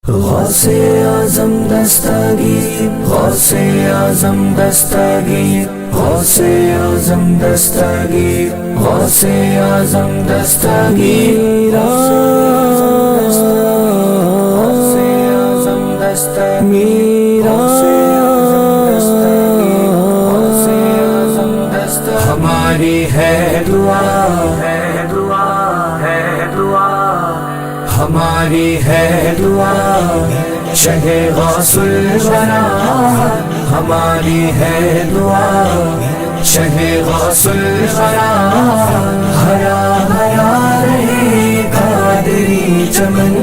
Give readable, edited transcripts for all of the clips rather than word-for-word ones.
غوث اعظم دستگیر، غوث اعظم دستگیر، غوث اعظم دستگیر، غوث اعظم دستگیر، غوث اعظم دستگیر، ہماری ہے دعا، ہے دعا، ہے دعا، ہماری ہے دعا، شہ غوث الورا، ہماری ہے دعا، شہ غوث الورا، ہرا بھرا رہے قادری چمن،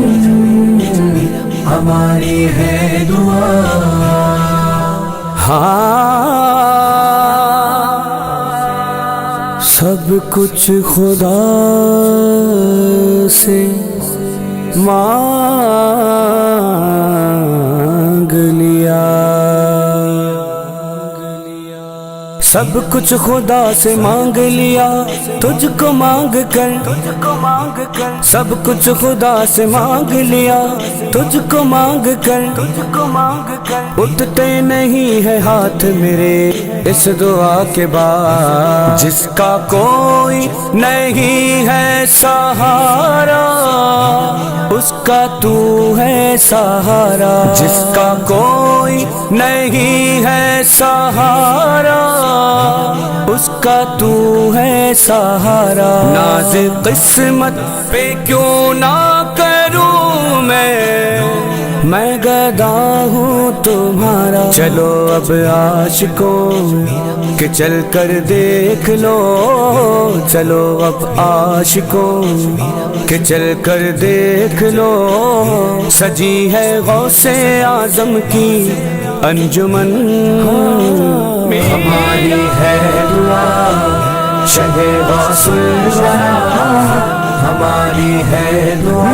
ہماری ہے دعا۔ سب کچھ خدا سے مانگ لیا، سب کچھ خدا سے مانگ لیا، تجھ کو مانگ کر، سب کچھ خدا سے مانگ لیا، تجھ کو مانگ کر، اٹھتے نہیں ہے ہاتھ میرے اس دعا کے بعد، جس کا کوئی نہیں ہے سہارا اس کا تو ہے سہارا، جس کا کوئی نہیں ہے سہارا اس کا تو ہے سہارا، ناز قسمت پہ کیوں نہ کروں میں گدا ہوں تمہارا، چلو اب عاشقوں کہ چل کر دیکھ لو، چلو اب عاشقوں کہ چل کر دیکھ لو، سجی ہے غوث اعظم کی انجمن، ہماری ہے دعا، شہ غوث الورا، ہماری ہے دعا،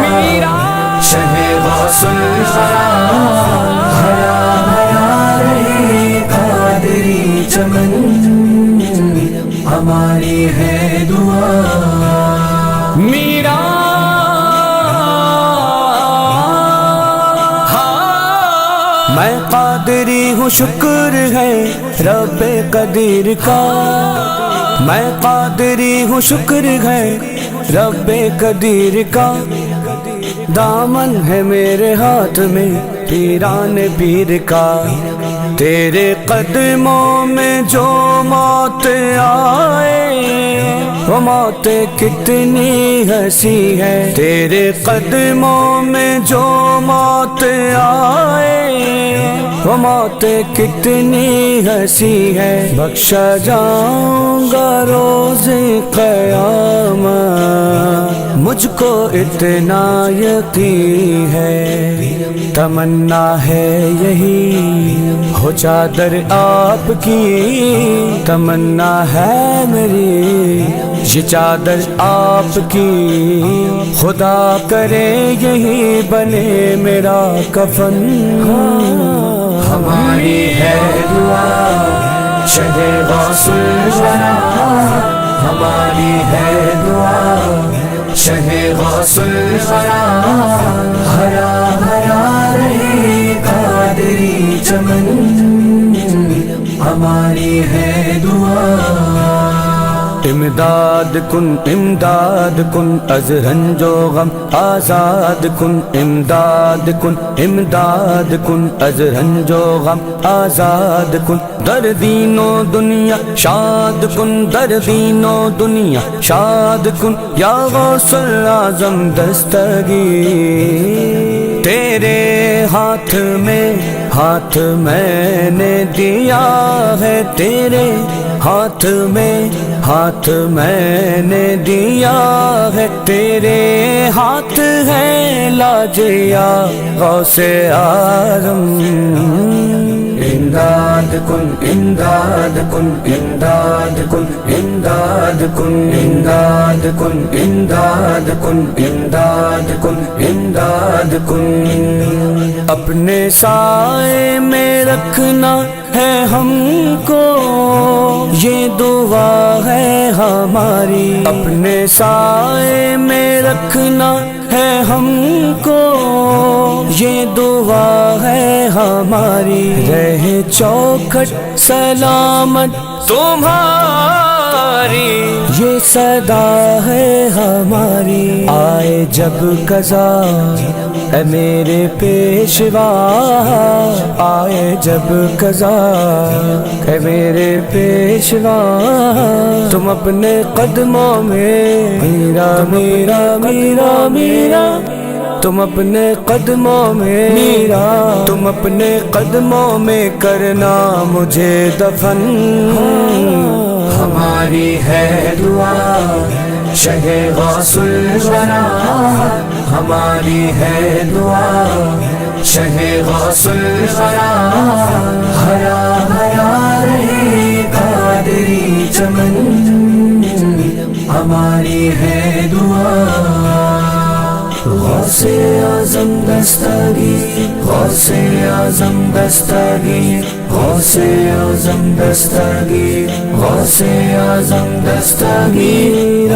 شہ غوث الورا، ہرا بھرا رہے قادری چمن، ہماری ہے دعا۔ میرا میں قادری ہوں، شکر ہے رب قدیر کا، میں قادری ہوں، شکر ہے رب قدیر کا، دامن ہے میرے ہاتھ میں پیران پیر کا، تیرے قدموں میں جو موت آئے وہ موت کتنی ہنسی ہے، تیرے قدموں میں جو موت آئے وہ موت کتنی ہنسی ہے، بخشا جاؤں گا روز قیامت، مجھ کو اتنا یقین ہے، تمنا ہے یہی ہو چادر آپ کی، تمنا ہے میری یہ چادر آپ کی، خدا کرے یہی بنے میرا کفن، ہماری ہے دعا، شہ غوث الورا، ہماری ہے دعا، شہ غوث الورا، ہرا بھرا رہے قادری چمن، ہماری ہے دعا۔ امداد کن از رنج و غم آزاد کن، امداد کن از رنج و غم آزاد کن، در دین و دنیا شاد کن، در دین و دنیا شاد کن، یا غوث اعظم دستگیر، تیرے ہاتھ میں نے دیا ہے، تیرے ہاتھ میں نے دیا ہے، تیرے ہاتھ ہے لاج یا غوث اعظم، امداد کن، امداد کن، امداد کن، امداد کن، امداد کن، امداد کن، امداد کن، امداد کن، اپنے سائے میں رکھنا ہے ہم کو، یہ دعا ہے ہماری، اپنے سائے میں رکھنا ہے ہم کو، یہ ہماری، رہے چوکھٹ سلامت تمہاری، یہ صدا ہے ہماری، آئے جب قضا اے میرے پیشوا، آئے جب قضا اے میرے پیشوا، تم اپنے قدموں میں میرا میرا میرا میرا، تم اپنے قدموں میں میرا، تم اپنے قدموں میں کرنا مجھے دفن، ہماری ہے دعا شہ غوث الورا، ہماری ہے دعا شہ غوث الورا، ہرا بھرا رہے قادری چمن، ہماری ہے دعا، غوث اعظم دستگیر، غوث اعظم دستگیر، غوث اعظم دستگیر، غوث اعظم دستگیر،